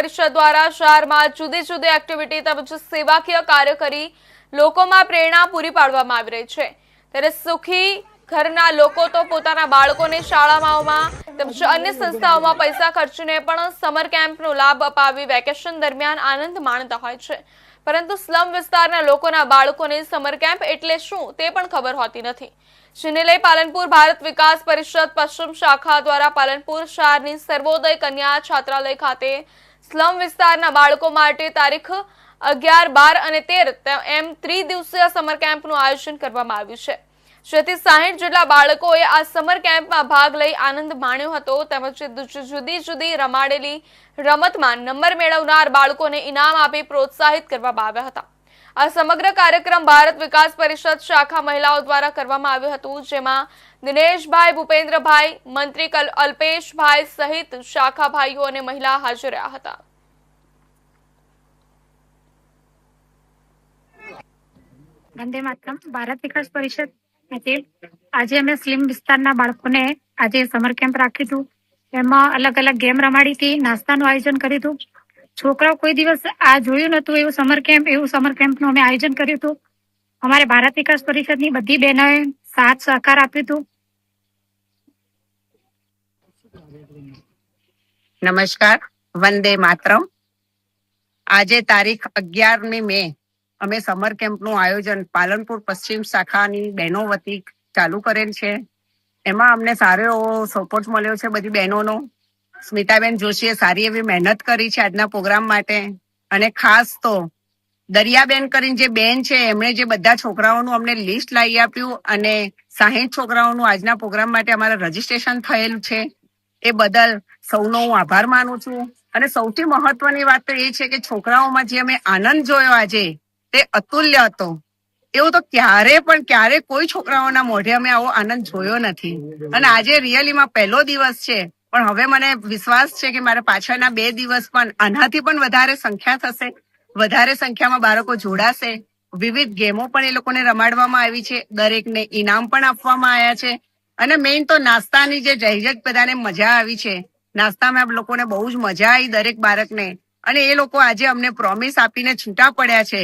પરિષદ દ્વારા શહેરમાં જુદી જુદી એક્ટિવિટી તેમજ સેવાકીય કાર્ય કરી લોકોમાં પ્રેરણા પૂરી પાડવામાં આવી રહી છે। ત્યારે સુખી ઘરના લોકો તો પોતાના બાળકોને શાળાઓમાં તેમજ અન્ય સંસ્થાઓમાં પૈસા ખર્ચીને પણ સમર કેમ્પનો લાભ અપાવી વેકેશન દરમિયાન આનંદ માણતા હોય છે, પરંતુ સ્લમ વિસ્તારના લોકોના બાળકોને સમર કેમ્પ એટલે શું તે પણ ખબર હોતી નથી, જેને લઈ પાલનપુર ભારત વિકાસ પરિષદ પશ્ચિમ શાખા દ્વારા પાલનપુર શહેરની સર્વોદય કન્યા છાત્રાલય ખાતે સ્લમ વિસ્તારના બાળકો માટે તારીખ 11, 12 અને 13 એમ ત્રિદિવસીય સમર કેમ્પનું આયોજન કરવામાં આવ્યું છે, જેથી 60 જેટલા બાળકોએ આ સમર કેમ્પમાં ભાગ લઈ આનંદ માણ્યો હતો તેમજ જુદી જુદી રમાડેલી રમતમાં નંબર મેળવનાર બાળકોને ઇનામ આપી પ્રોત્સાહિત કરવામાં આવ્યા હતા। આ સમગ્ર કાર્યક્રમ ભારત વિકાસ પરિષદ શાખા મહિલાઓ દ્વારા કરવામાં આવ્યું હતું, જેમાં દિનેશભાઈ, ભૂપેન્દ્રભાઈ, મંત્રી અલ્પેશભાઈ સહિત શાખા ભાઈઓ અને મહિલા હાજર રહ્યા હતા। વંદે માતરમ ભારત વિકાસ પરિષદ ખાતે આજે અમે સ્લિમ વિસ્તારના બાળકોને આજે સમર કેમ્પ રાખ્યું હતું। એમાં અલગ અલગ ગેમ રમાડી હતી, નાસ્તાનું આયોજન કર્યું હતું। છોકરાઓ કોઈ દિવસ આ જોયું નતું એવું સમર કેમ્પનું અમે આયોજન કર્યું હતું। અમારે ભારત વિકાસ પરિષદની બધી બહેનોએ સાથ સહકાર આપ્યું હતું। નમસ્કાર, વંદે માતરમ। આજે તારીખ 11 મે અમે સમર કેમ્પનું આયોજન પાલનપુર પશ્ચિમ શાખાની બહેનો વતી ચાલુ કરેલ છે। એમાં અમને સારો એવો સપોર્ટ મળ્યો છે બધી બહેનોનો। સ્મિતાબેન જોશીએ સારી એવી મહેનત કરી છે આજના પ્રોગ્રામ માટે, અને ખાસ તો દરિયાબેન કરીને જે બેન છે એમણે જે બધા છોકરાઓનું અમને લિસ્ટ લાવી આપ્યું અને 60 છોકરાઓનું આજના પ્રોગ્રામ માટે અમારા રજીસ્ટ્રેશન થયેલું છે, એ બદલ સૌનો હું આભાર માનું છું। અને સૌથી મહત્વની વાત તો એ છે કે છોકરાઓમાં જે અમે આનંદ જોયો આજે તે અતુલ્ય હતો। એવું તો ક્યારે કોઈ છોકરાઓના મોઢે અમે આવો આનંદ જોયો નથી। અને આજે રિયલીમાં પહેલો દિવસ છે, પણ હવે મને વિશ્વાસ છે કે મારા પાછળના 2 દિવસ પણ આનાથી પણ વધારે સંખ્યા થશે, વધારે સંખ્યામાં બાળકો જોડાશે। વિવિધ ગેમો પણ એ લોકોને રમાડવામાં આવી છે, દરેકને ઇનામ પણ આપવામાં આવ્યા છે, અને મેઇન તો નાસ્તાની જે જહેજત બધાને મજા આવી છે। નાસ્તામાં લોકોને બહુ જ મજા આવી દરેક બાળકને, અને એ લોકો આજે અમને પ્રોમિસ આપીને છૂટા પડ્યા છે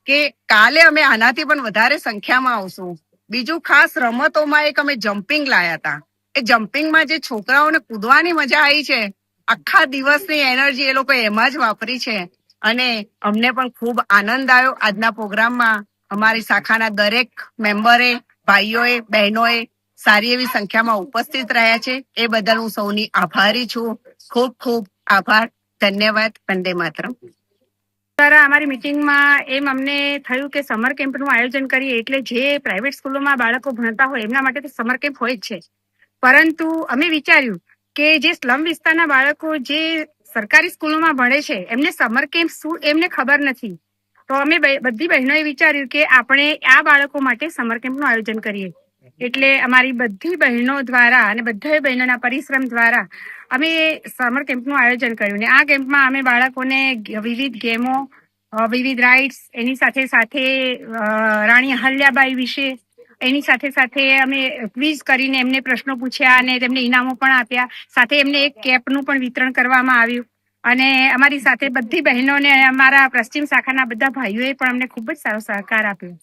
કે કાલે અમે આનાથી પણ વધારે સંખ્યામાં આવશું। બીજું ખાસ રમતોમાં એક અમે જમ્પિંગ લાયા હતા। એ જમ્પિંગમાં જે છોકરાઓને કૂદવાની મજા આવી છે, આખા દિવસની એનર્જી એ લોકો એમાં જ વાપરી છે, અને અમને પણ ખૂબ આનંદ આવ્યો આજના પ્રોગ્રામમાં। અમારી શાખાના દરેક મેમ્બરે, ભાઈઓએ, બહેનોએ સારી એવી સંખ્યામાં ઉપસ્થિત રહ્યા છે, એ બદલ હું સૌની આભારી છું। ખૂબ ખૂબ આભાર, ધન્યવાદ, વંદે માતરમ। અમારી મિટિંગમાં એમ અમને થયું કે સમર કેમ્પનું આયોજન કરીએ એટલે જે પ્રાઇવેટ સ્કૂલોમાં બાળકો ભણતા હોય એમના માટે તો સમર કેમ્પ હોય જ છે, પરંતુ અમે વિચાર્યું કે જે સ્લમ વિસ્તારના બાળકો જે સરકારી સ્કૂલોમાં ભણે છે એમને સમર કેમ્પ શું એમને ખબર નથી, તો અમે બધી બહેનોએ વિચાર્યું કે આપણે આ બાળકો માટે સમર કેમ્પનું આયોજન કરીએ। એટલે અમારી બધી બહેનો દ્વારા અને બધા બહેનોના પરિશ્રમ દ્વારા અમે સમર કેમ્પનું આયોજન કર્યું, ને આ કેમ્પમાં અમે બાળકોને વિવિધ ગેમો, વિવિધ રાઇડ્સ, એની સાથે સાથે રાણી અહલ્યાબાઈ વિશે, એની સાથે સાથે અમે ક્વિઝ કરીને એમને પ્રશ્નો પૂછ્યા અને તેમને ઇનામો પણ આપ્યા। સાથે એમને એક કેપનું પણ વિતરણ કરવામાં આવ્યું, અને અમારી સાથે બધી બહેનોને અમારા પશ્ચિમ શાખાના બધા ભાઈઓએ પણ અમને ખૂબ જ સારો સહકાર આપ્યો।